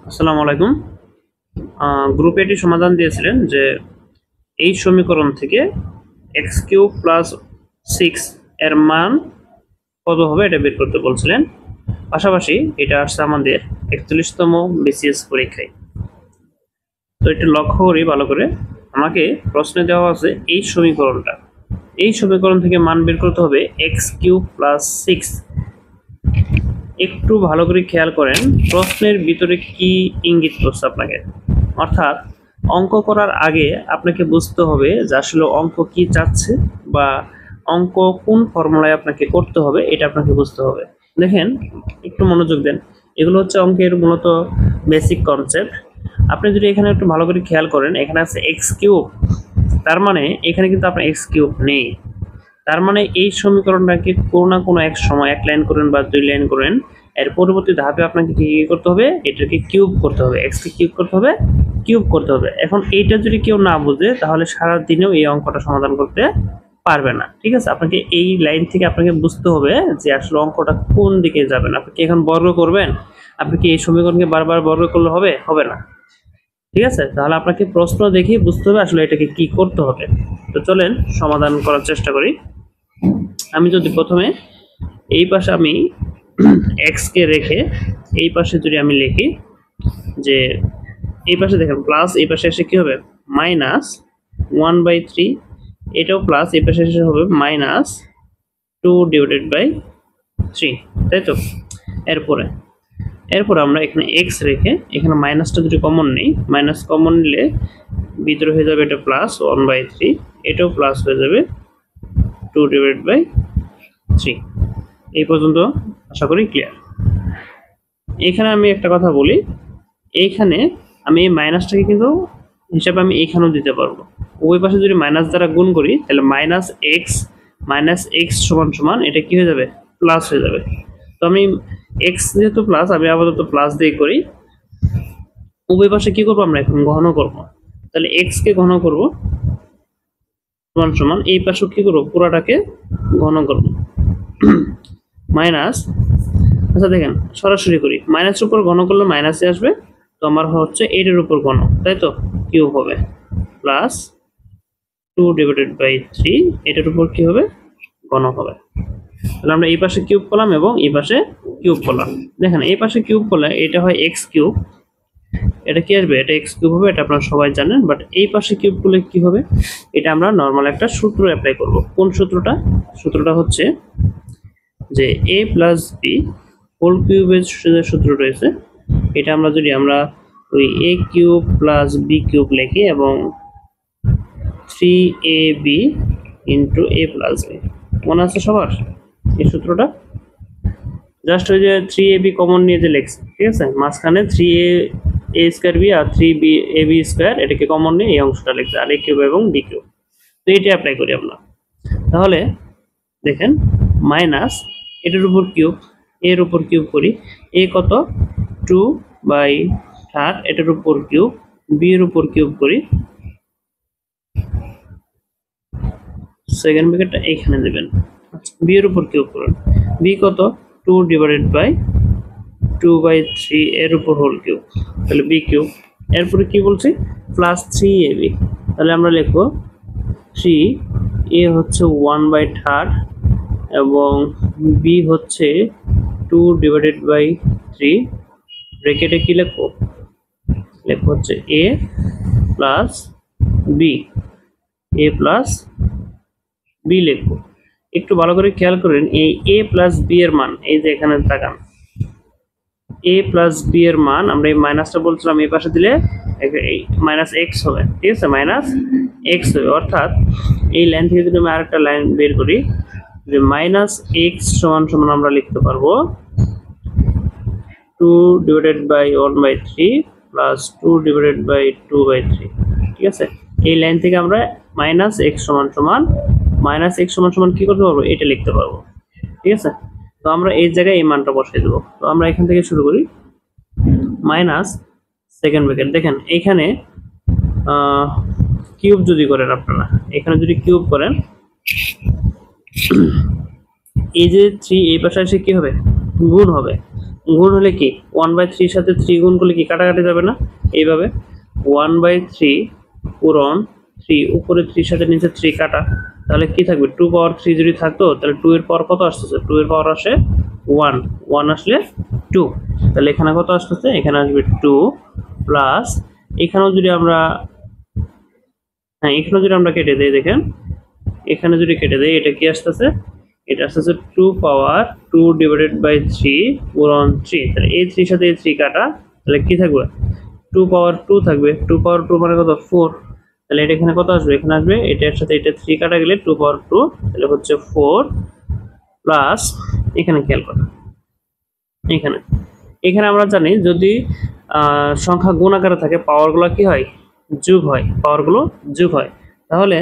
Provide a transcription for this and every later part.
আসসালামু আলাইকুম। গ্রুপ এটি সমাধান দিয়েছিলেন যে এই সমীকরণ থেকে এক্স কিউব প্লাস 6 এর মান কত হবে এটা বের করতে বলছিলেন। পাশাপাশি এটা আসছে আমাদের 41তম বিসিএস পরীক্ষায়। তো এটা লক্ষ্য করি ভালো করে, আমাকে প্রশ্নে দেওয়া আছে এই সমীকরণ থেকে মান বের করতে হবে এক্স কিউব প্লাস 6। একটু ভালো করে খেয়াল করেন প্রশ্নের ভিতরে কি ইঙ্গিত করছে আপনাকে। অর্থাৎ অঙ্ক করার আগে আপনাকে বুঝতে হবে যে আসলে অঙ্ক কি চাচ্ছে বা অঙ্ক কোন ফর্মুলায় আপনাকে করতে হবে এটা আপনাকে বুঝতে হবে। দেখেন, একটু মনোযোগ দেন, এগুলো হচ্ছে অঙ্কের মূলত বেসিক কনসেপ্ট। আপনি যদি এখানে একটু ভালো করে খেয়াল করেন, এখানে আছে এক্স কিউব, তার মানে এখানে কিন্তু আপনার এক্স কিউব নেই। তার মানে এই সমীকরণটাকে কোনো না কোনো এক সময় এক লাইন করেন বা দুই লাইন করেন, এর পরবর্তী ধাপে আপনাকে কি করতে হবে, এটাকে কিউব করতে হবে, এক্স কে কিউব করতে হবে। এখন এইটা যদি কেউ না বুঝে তাহলে সারা দিনেও এই অঙ্কটা সমাধান করতে পারবে না। ঠিক আছে, আপনাকে এই লাইন থেকে আপনাকে বুঝতে হবে যে আসলে অঙ্কটা কোন দিকে যাবেন। আপনি কি এখন বর্গ করবেন? আপনি কি এই সমীকরণকে বারবার বর্গ করলে হবে না। ঠিক আছে, তাহলে আপনাকে প্রশ্ন দেখেই বুঝতে হবে আসলে এটাকে কি করতে হবে। তো চলেন সমাধান করার চেষ্টা করি। আমি যদি প্রথমে এই পাশে আমি এক্স কে রেখে এই পাশে যদি আমি লিখি যে এই পাশে দেখেন প্লাস, এই পাশে এসে কি হবে মাইনাস 1/3, এটাও প্লাস, এই পাশে এসে হবে মাইনাস 2/3, তাই তো। এরপরে আমরা এখানে এক্স রেখে এখানে মাইনাসটা যদি কমন নেই, মাইনাস কমন নিলে ভিতরে হয়ে যাবে এটা প্লাস 1/3, এটাও প্লাস হয়ে যাবে 2/3। এই পর্যন্ত আশা করি ক্লিয়ার। এখানে আমি একটা কথা বলি, এইখানে আমি এই মাইনাসটাকে কিন্তু হিসাবে আমি এখানেও দিতে পারবো। ওই পাশে যদি মাইনাস দ্বারা গুণ করি তাহলে মাইনাস এক্স সমান সমান এটা কি হয়ে যাবে, প্লাস হয়ে যাবে। তো আমি এক্স যেহেতু প্লাস, আমি আপাতত প্লাস দিয়ে করি। উভয় পাশে কি করবো আমরা এখন ঘন করব। তাহলে এক্স কে ঘন করব সমান সমান এই পাশেও কি করবো, পুরাটাকে ঘন করব মাইনাস। আচ্ছা দেখেন, সরাসরি করি, মাইনাসের উপর ঘন করলে মাইনাসে আসবে, তো আমার হচ্ছে এটার উপর ঘন, তাই তো, কিউব হবে প্লাস 2/3, এটার উপর কি হবে, ঘন হবে। তাহলে আমরা এই পাশে কিউব করলাম এবং এই পাশে কিউব করলাম। দেখেন এই পাশে কিউব করলে এটা হয় এক্স কিউব, এটা কি আসবে, এটা এক্স কিউব হবে, এটা আপনারা সবাই জানেন। বাট এই পাশে কিউব করলে কি হবে, এটা আমরা নর্মাল একটা সূত্র অ্যাপ্লাই করব। কোন সূত্রটা হচ্ছে যে a প্লাস বি হোল কিউবের সূত্র রয়েছে, এটা আমরা যদি ওই a cube plus B cube লিখি এবং 3ab into a plus B, মনে আছে সবার এই সূত্রটা? জাস্ট ওই যে 3ab কমন নিয়ে যে লিখছি, ঠিক আছে, মাঝখানে 3a স্কয়ার বি আর 3ab স্কয়ার এটাকে কমন নিয়ে এই অংশটা লিখছি, আর a কিউব এবং b কিউব। তো এটা অ্যাপ্লাই করি আমরা। তাহলে দেখেন মাইনাস এটার উপর কিউব, এর উপর কিউব করি, এ কত 2/3, এটার উপর কিউব, বি এর উপর কিউব করি, সেকেন্ড ব্র্যাকেটটা এখানে দেবেন, বি এর উপর কিউব করুন, বি কত 2/2/3 এর উপর হোল কিউব, তাহলে বি কিউব। এরপরে কি বলছি, প্লাস 3ab, তাহলে আমরা লিখবো 3a হচ্ছে 1/3 এবং b হচ্ছে 2/3, ব্র্যাকেটে কি লিখবো হচ্ছে a প্লাস b লিখবো। একটু ভালো করে খেয়াল করেন এই a প্লাস b এর মান, এই যে এখানে তাকান, a প্লাস b এর মান আমরা এই মাইনাসটা বলছিলাম এই পাশে দিলে এই মাইনাস এক্স হবে, ঠিক আছে, মাইনাস এক্স হবে। অর্থাৎ এই লাইন থেকে যদি আমি আরেকটা লাইন বের করি যে মাইনাস এক্স সমান সমান আমরা লিখতে পারবো 2/1/3 প্লাস 2/2/3, ঠিক আছে। এই লাইন থেকে আমরা মাইনাস এক্স সমান সমান কি করতে পারবো, এটা লিখতে পারবো, ঠিক আছে। তো আমরা এই জায়গায় এই মানটা বসাই দেবো। তো আমরা এখান থেকে শুরু করি, মাইনাস সেকেন্ড ব্র্যাকেট, দেখেন এখানে কিউব যদি করেন আপনারা, এখানে যদি কিউব করেন এই যে 3 এই পাশে এসে কি হবে, গুণ হবে, গুণ হলে কি 1/3 সাথে 3 গুণ করলে কি কাটাকাটি যাবে না? এইভাবে 1/3 পূরণ 3 উপরে 3 সাথে নিচে 3 কাটা, তাহলে কি থাকবে 2 পাওয়ার 3 যদি থাকতো তাহলে 2 এর পাওয়ার কত আসতেছে? 2 এর পাওয়ার আসে 1, 1 আসলে 2, তাহলে এখানে কত আসতেছে? এখানে আসবে 2 প্লাস এখানেও যদি আমরা এখানেও যদি আমরা কেটে দেই, দেখেন এখানে যদি কেটে দেই এটা কি আসতেছে? এটা আসতেছে 2 পাওয়ার 2 ডিভাইডেড বাই 3 পূরণ 3, তাহলে এই 3 সাথে এই 3 কাটা, তাহলে কি থাকবে? 2 পাওয়ার 2 থাকবে, 2 পাওয়ার 2 মানে কত? 4, তাহলে এটা এখানে কত আসবে? এখানে আসবে এটার সাথে এটা 3 কাটা গেলে 2 পাওয়ার 2, তাহলে হচ্ছে 4 প্লাস এখানে খেয়াল করো এখানে এখানে আমরা জানি যদি সংখ্যা গুণ আকারে থাকে পাওয়ারগুলো কি হয়? যোগ হয়, পাওয়ারগুলো যোগ হয়। তাহলে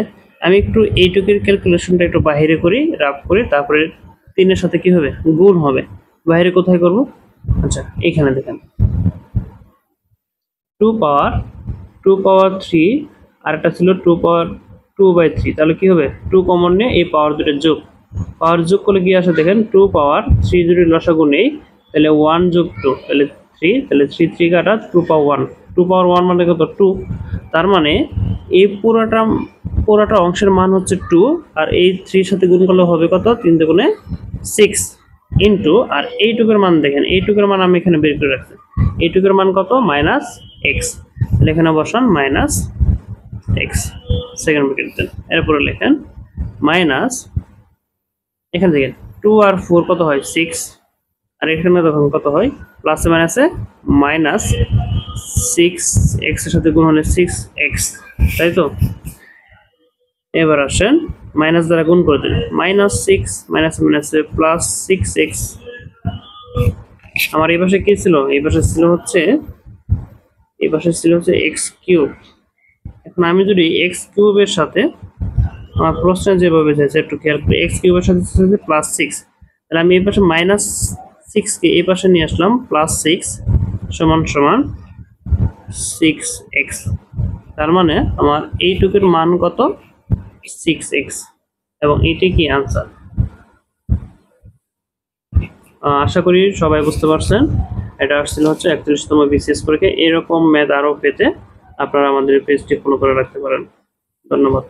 আমি একটু এইটুকুর ক্যালকুলেশনটা একটু বাইরে করি, রাফ করি, তারপরে 3 এর সাথে কি হবে? গুণ হবে। বাইরে কোথায় করব? আচ্ছা এখানে দেখেন 2 পাওয়ার 3 আর একটা ছিল 2 পাওয়ার 2/3, তাহলে কি হবে? 2 কমন নিয়ে এই পাওয়ার দুটো যোগ, পাওয়ার যোগ করলে কি আসে দেখেন 2 পাওয়ার 3 যদি লসাগু নেই তাহলে 1 যোগ 2 তাহলে 3, তাহলে 3 3 কাটা 2 পাওয়ার 1, 2 পাওয়ার 1 মানে কত? 2, তার মানে এই পুরোটা অংশের মান হচ্ছে 2, আর এই 3 সাথে গুণ করলে হবে কত? 3 দুগুণে 6 ইনটু, আর এইটুকুর মান দেখেন, এইটুকুর মান আমি এখানে বের করে রাখছি, এইটুকুর মান কত? -x, তাহলে এখানে বসান -x সেকেন্ড ব্র্যাকেট দেন, এরপরে লেখেন মাইনাস, এখানে দেখেন 2 আর 4 কত হয়? 6, আর এখানে তখন কত হয়? প্লাসে মাইনাসে মাইনাস 6x এর সাথে গুণ হলে 6x, তাই তো? এবার আসেন মাইনাস দ্বারা গুণ করে দিন, -6 মাইনাসে মাইনাসে প্লাস 6x, আমার এই পাশে কি ছিল? এই পাশে ছিল হচ্ছে x কিউব। এখন আমি যদি x কিউবের সাথে আমার প্রশ্ন যেভাবে চাইছে একটু খেয়াল করে, x কিউবের সাথে +6, তাহলে আমি এই পাশে -6 কে এই পাশে নিয়ে আসলাম, +6 সমান সমান 6x, তার মানে আমার এইটুকুর মান কত? 6x, এবং এটি কি আনসার। আশা করি সবাই বুঝতে পারছেন। এটা আসছিল হচ্ছে 41তম বিসিএস পরীক্ষা। এরকম ম্যাথ আরও পেতে আপনারা আমাদের পেজটি ফলো করে রাখতে পারেন। ধন্যবাদ।